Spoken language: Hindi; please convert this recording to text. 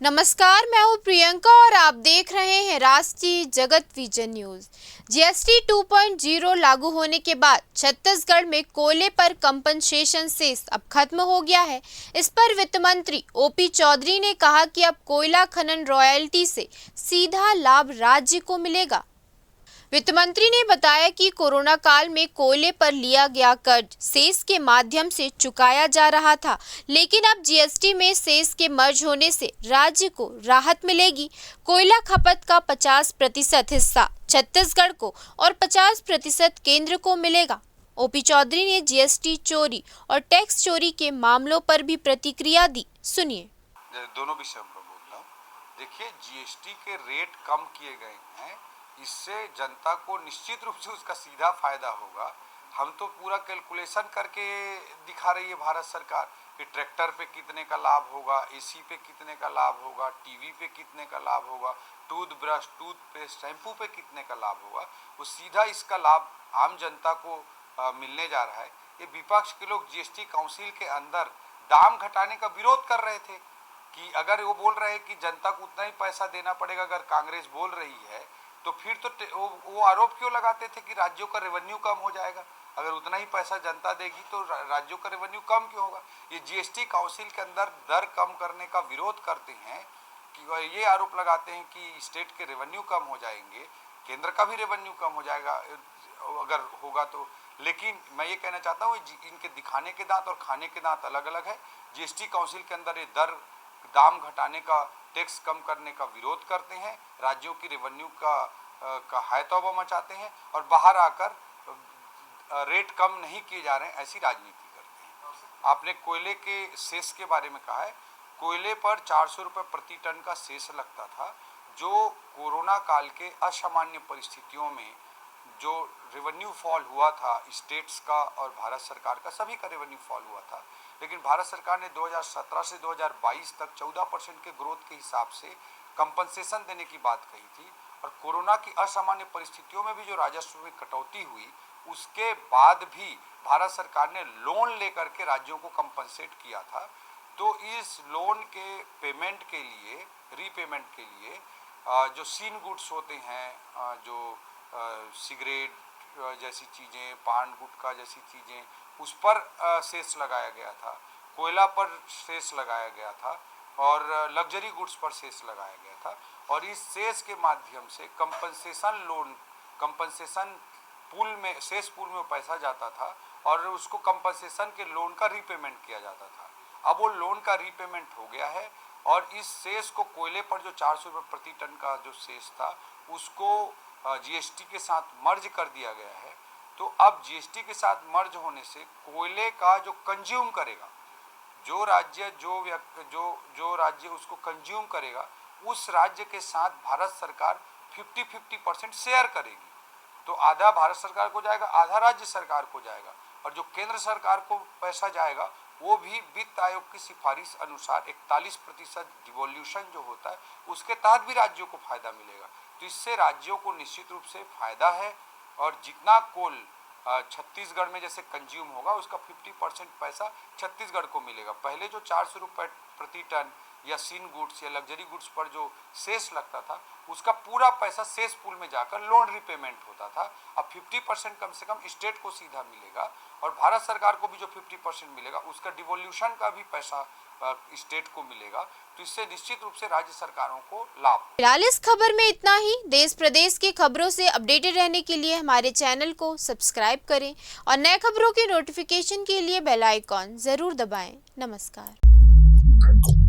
नमस्कार, मैं हूं प्रियंका और आप देख रहे हैं राष्ट्रीय जगत विजन न्यूज। जीएसटी 2.0 लागू होने के बाद छत्तीसगढ़ में कोयले पर कंपनसेशन सेस अब खत्म हो गया है। इस पर वित्त मंत्री ओपी चौधरी ने कहा कि अब कोयला खनन रॉयल्टी से सीधा लाभ राज्य को मिलेगा। वित्त मंत्री ने बताया कि कोरोना काल में कोयले पर लिया गया कर्ज सेस के माध्यम से चुकाया जा रहा था, लेकिन अब जीएसटी में सेस के मर्ज होने से राज्य को राहत मिलेगी। कोयला खपत का 50% हिस्सा छत्तीसगढ़ को और 50% केंद्र को मिलेगा। ओपी चौधरी ने जीएसटी चोरी और टैक्स चोरी के मामलों पर भी प्रतिक्रिया दी। सुनिए। दोनों विषय में बोलता हूँ। देखिए, जीएसटी के रेट कम किए गए हैं, इससे जनता को निश्चित रूप से उसका सीधा फायदा होगा। हम तो पूरा कैलकुलेशन करके दिखा रही है भारत सरकार कि ट्रैक्टर पे कितने का लाभ होगा, एसी पे कितने का लाभ होगा, टीवी पे कितने का लाभ होगा, टूथब्रश, टूथपेस्ट, शैम्पू पे कितने का लाभ होगा। वो सीधा इसका लाभ आम जनता को मिलने जा रहा है। ये विपक्ष के लोग जीएसटी काउंसिल के अंदर दाम घटाने का विरोध कर रहे थे कि अगर वो बोल रहे हैं कि जनता को उतना ही पैसा देना पड़ेगा, अगर कांग्रेस बोल रही है तो फिर तो वो आरोप क्यों लगाते थे कि राज्यों का रेवेन्यू कम हो जाएगा। अगर उतना ही पैसा जनता देगी तो राज्यों का रेवेन्यू कम क्यों होगा। ये जीएसटी काउंसिल के अंदर दर कम करने का विरोध करते हैं कि ये आरोप लगाते हैं कि स्टेट के रेवेन्यू कम हो जाएंगे, केंद्र का भी रेवेन्यू कम हो जाएगा अगर होगा तो। लेकिन मैं ये कहना चाहता हूँ, इनके दिखाने के दांत और खाने के दांत अलग अलग है। जीएसटी काउंसिल के अंदर ये दाम घटाने का, टैक्स कम करने का विरोध करते हैं, राज्यों की रेवेन्यू का हाय तौबा मचाते हैं और बाहर आकर रेट कम नहीं किए जा रहे हैं, ऐसी राजनीति करते हैं। आपने कोयले के सेस के बारे में कहा है। कोयले पर 400 रुपये प्रति टन का सेस लगता था, जो कोरोना काल के असामान्य परिस्थितियों में जो रेवेन्यू फॉल हुआ था स्टेट्स का और भारत सरकार का, सभी का रेवेन्यू फॉल हुआ था। लेकिन भारत सरकार ने 2017 से 2022 तक 14% के ग्रोथ के हिसाब से कंपनसेशन देने की बात कही थी। और कोरोना की असामान्य परिस्थितियों में भी जो राजस्व में कटौती हुई, उसके बाद भी भारत सरकार ने लोन लेकर के राज्यों को कंपनसेट किया था। तो इस लोन के पेमेंट के लिए, रीपेमेंट के लिए जो सीन गुड्स होते हैं, जो सिगरेट जैसी चीज़ें, पान गुटखा जैसी चीज़ें, उस पर सेस लगाया गया था, कोयला पर सेस लगाया गया था और लग्जरी गुड्स पर सेस लगाया गया था। और इस सेस के माध्यम से कंपनसेशन पूल में, सेस पूल में पैसा जाता था और उसको कंपनसेशन के लोन का रीपेमेंट किया जाता था। अब वो लोन का रीपेमेंट हो गया है और इस सेस को, कोयले पर जो 400 रुपये प्रति टन का जो सेस था, उसको जीएसटी के साथ मर्ज कर दिया गया है। तो अब जीएसटी के साथ मर्ज होने से कोयले का जो कंज्यूम करेगा, जो राज्य उसको कंज्यूम करेगा, उस राज्य के साथ भारत सरकार 50-50% शेयर करेगी। तो आधा भारत सरकार को जाएगा, आधा राज्य सरकार को जाएगा। और जो केंद्र सरकार को पैसा जाएगा वो भी वित्त आयोग की सिफारिश अनुसार 41% डिवोल्यूशन जो होता है, उसके तहत भी राज्यों को फायदा मिलेगा। तो इससे राज्यों को निश्चित रूप से फायदा है। और जितना कोल छत्तीसगढ़ में जैसे कंज्यूम होगा, उसका 50% पैसा छत्तीसगढ़ को मिलेगा। पहले जो 400 रुपये प्रति टन या सीन गुड्स या लग्जरी गुड्स पर जो सेस लगता था, उसका पूरा पैसा सेस पूल में जाकर लोन रिपेमेंट होता था। अब 50% कम से कम स्टेट को सीधा मिलेगा और भारत सरकार को भी जो 50% मिलेगा, उसका डिवोल्यूशन का भी पैसा स्टेट को मिलेगा। तो इससे निश्चित रूप से राज्य सरकारों को लाभ। फिलहाल इस खबर में इतना ही। देश प्रदेश की खबरों से अपडेटेड रहने के लिए हमारे चैनल को सब्सक्राइब करें और नए खबरों की नोटिफिकेशन के लिए बेल आइकॉन जरूर दबाएं। नमस्कार।